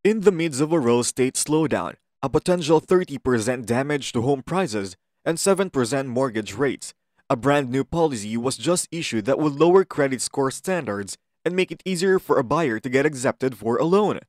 In the midst of a real estate slowdown, a potential 30% damage to home prices, and 7% mortgage rates, a brand new policy was just issued that would lower credit score standards and make it easier for a buyer to get accepted for a loan.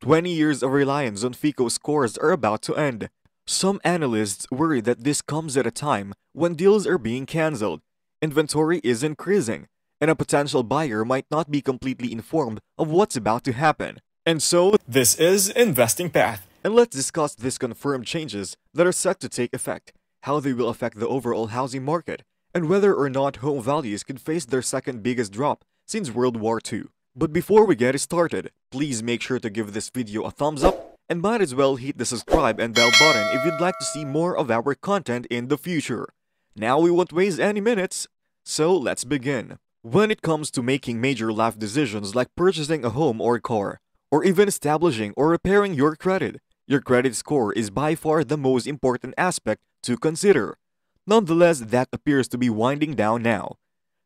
20 years of reliance on FICO scores are about to end. Some analysts worry that this comes at a time when deals are being cancelled, inventory is increasing, and a potential buyer might not be completely informed of what's about to happen. And so, this is Investing Path, and let's discuss these confirmed changes that are set to take effect, how they will affect the overall housing market, and whether or not home values could face their second biggest drop since World War II. But before we get started, please make sure to give this video a thumbs up, and might as well hit the subscribe and bell button if you'd like to see more of our content in the future. Now we won't waste any minutes, so let's begin. When it comes to making major life decisions like purchasing a home or car, or even establishing or repairing your credit score is by far the most important aspect to consider. Nonetheless, that appears to be winding down now.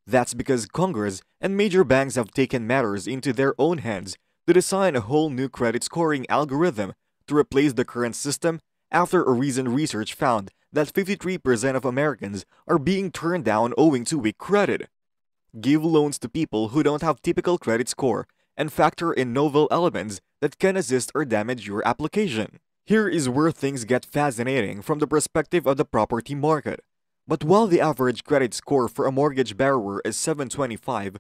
That's because Congress and major banks have taken matters into their own hands to design a whole new credit scoring algorithm to replace the current system after a recent research found that 53% of Americans are being turned down owing to weak credit. Give loans to people who don't have typical credit score and factor in novel elements that can assist or damage your application. Here is where things get fascinating from the perspective of the property market. But while the average credit score for a mortgage borrower is 725,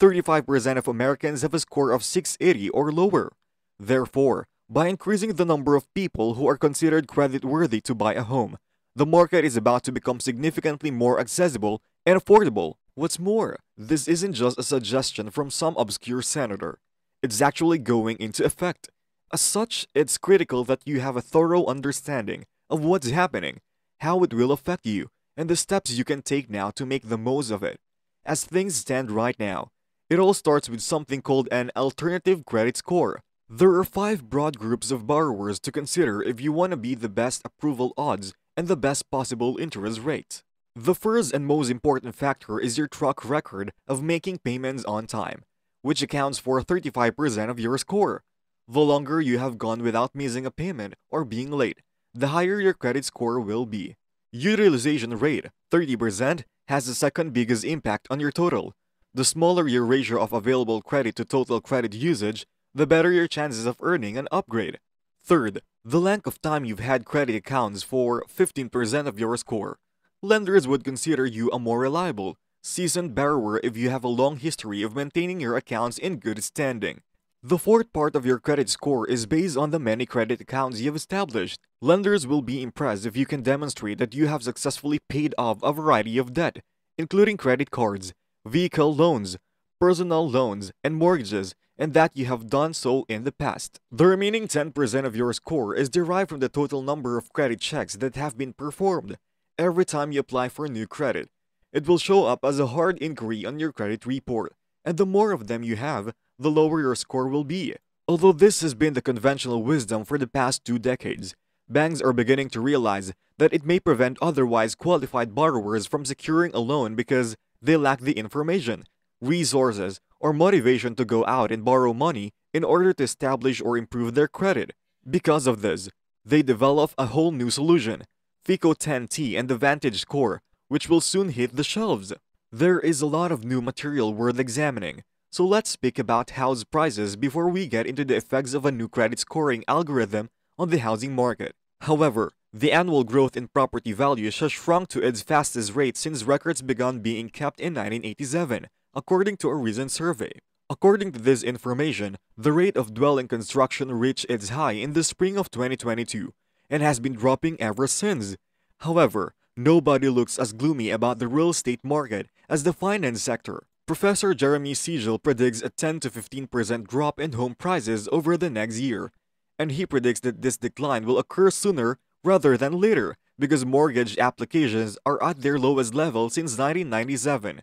35% of Americans have a score of 680 or lower. Therefore, by increasing the number of people who are considered creditworthy to buy a home, the market is about to become significantly more accessible and affordable. What's more, this isn't just a suggestion from some obscure senator. It's actually going into effect. As such, it's critical that you have a thorough understanding of what's happening, how it will affect you, and the steps you can take now to make the most of it. As things stand right now, it all starts with something called an alternative credit score. There are 5 broad groups of borrowers to consider if you want to be the best approval odds and the best possible interest rate. The first and most important factor is your track record of making payments on time, which accounts for 35% of your score. The longer you have gone without missing a payment or being late, the higher your credit score will be. Utilization rate, 30%, has the second biggest impact on your total. The smaller your ratio of available credit to total credit usage, the better your chances of earning an upgrade. Third, the length of time you've had credit accounts for 15% of your score. Lenders would consider you a more reliable, seasoned borrower if you have a long history of maintaining your accounts in good standing. The fourth part of your credit score is based on the many credit accounts you've established. Lenders will be impressed if you can demonstrate that you have successfully paid off a variety of debt, including credit cards, vehicle loans, personal loans, and mortgages, and that you have done so in the past. The remaining 10% of your score is derived from the total number of credit checks that have been performed. Every time you apply for new credit, it will show up as a hard inquiry on your credit report, and the more of them you have, the lower your score will be. Although this has been the conventional wisdom for the past 2 decades, banks are beginning to realize that it may prevent otherwise qualified borrowers from securing a loan because they lack the information, resources, or motivation to go out and borrow money in order to establish or improve their credit. Because of this, they develop a whole new solution, FICO 10T and the Vantage Score, which will soon hit the shelves. There is a lot of new material worth examining, so let's speak about house prices before we get into the effects of a new credit scoring algorithm on the housing market. However, the annual growth in property values has shrunk to its fastest rate since records began being kept in 1987, according to a recent survey. According to this information, the rate of dwelling construction reached its high in the spring of 2022 and has been dropping ever since. However, nobody looks as gloomy about the real estate market as the finance sector. Professor Jeremy Siegel predicts a 10 to 15% drop in home prices over the next year, and he predicts that this decline will occur sooner rather than later because mortgage applications are at their lowest level since 1997.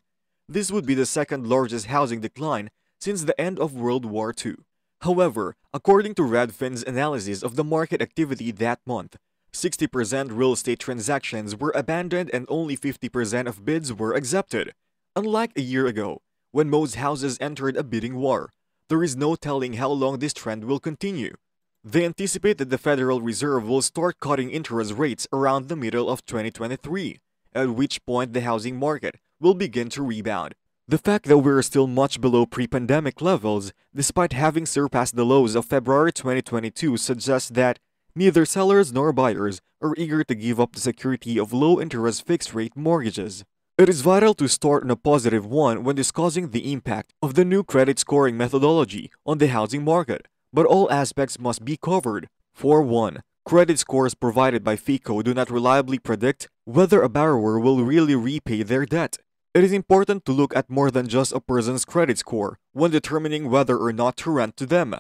This would be the second largest housing decline since the end of World War II. However, according to Redfin's analysis of the market activity that month, 60% real estate transactions were abandoned and only 50% of bids were accepted. Unlike a year ago, when most houses entered a bidding war, there is no telling how long this trend will continue. They anticipate that the Federal Reserve will start cutting interest rates around the middle of 2023, at which point the housing market will begin to rebound. The fact that we're still much below pre-pandemic levels, despite having surpassed the lows of February 2022, suggests that neither sellers nor buyers are eager to give up the security of low-interest fixed-rate mortgages. It is vital to start on a positive one when discussing the impact of the new credit scoring methodology on the housing market, but all aspects must be covered. For one, credit scores provided by FICO do not reliably predict whether a borrower will really repay their debt. It is important to look at more than just a person's credit score when determining whether or not to rent to them.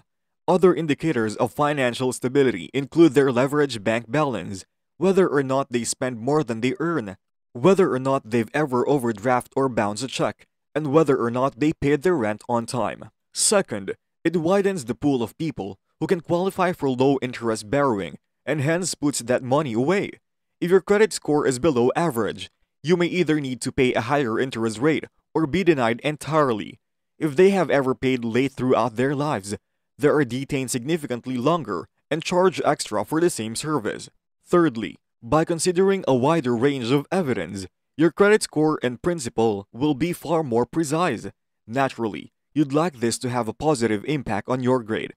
Other indicators of financial stability include their leveraged bank balance, whether or not they spend more than they earn, whether or not they've ever overdraft or bounced a check, and whether or not they paid their rent on time. Second, it widens the pool of people who can qualify for low-interest borrowing and hence puts that money away. If your credit score is below average, you may either need to pay a higher interest rate or be denied entirely. If they have ever paid late throughout their lives, they are detained significantly longer and charged extra for the same service. Thirdly, by considering a wider range of evidence, your credit score and principal will be far more precise. Naturally, you'd like this to have a positive impact on your grade.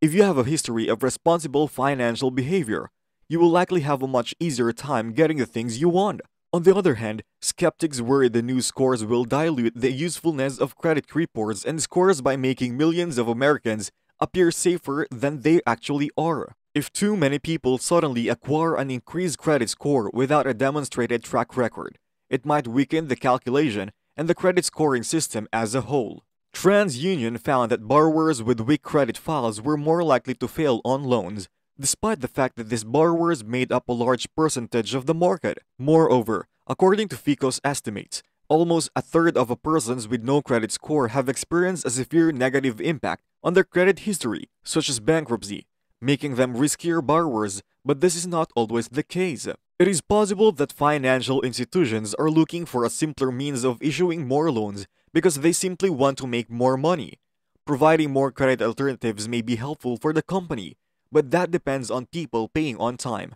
If you have a history of responsible financial behavior, you will likely have a much easier time getting the things you want. On the other hand, skeptics worry the new scores will dilute the usefulness of credit reports and scores by making millions of Americans appear safer than they actually are. If too many people suddenly acquire an increased credit score without a demonstrated track record, it might weaken the calculation and the credit scoring system as a whole. TransUnion found that borrowers with weak credit files were more likely to fail on loans, despite the fact that these borrowers made up a large percentage of the market. Moreover, according to FICO's estimates, almost a third of persons with no credit score have experienced a severe negative impact on their credit history, such as bankruptcy, making them riskier borrowers, but this is not always the case. It is possible that financial institutions are looking for a simpler means of issuing more loans because they simply want to make more money. Providing more credit alternatives may be helpful for the company, but that depends on people paying on time.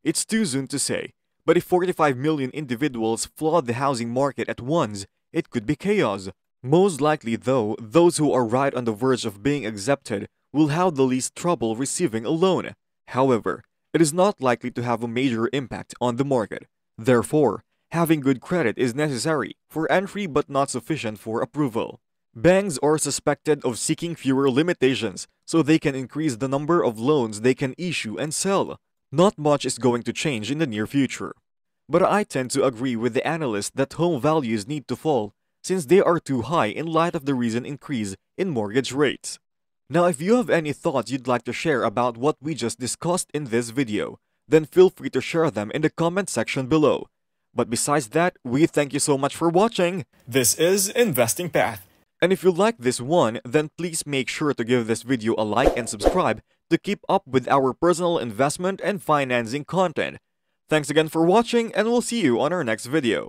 It's too soon to say, but if 45 million individuals flood the housing market at once, it could be chaos. Most likely though, those who are right on the verge of being accepted will have the least trouble receiving a loan. However, it is not likely to have a major impact on the market. Therefore, having good credit is necessary for entry but not sufficient for approval. Banks are suspected of seeking fewer limitations so they can increase the number of loans they can issue and sell. Not much is going to change in the near future. But I tend to agree with the analysts that home values need to fall since they are too high in light of the recent increase in mortgage rates. Now, if you have any thoughts you'd like to share about what we just discussed in this video, then feel free to share them in the comment section below. But besides that, we thank you so much for watching. This is Investing Path. And if you like this one, then please make sure to give this video a like and subscribe to keep up with our personal investment and financing content. Thanks again for watching, and we'll see you on our next video.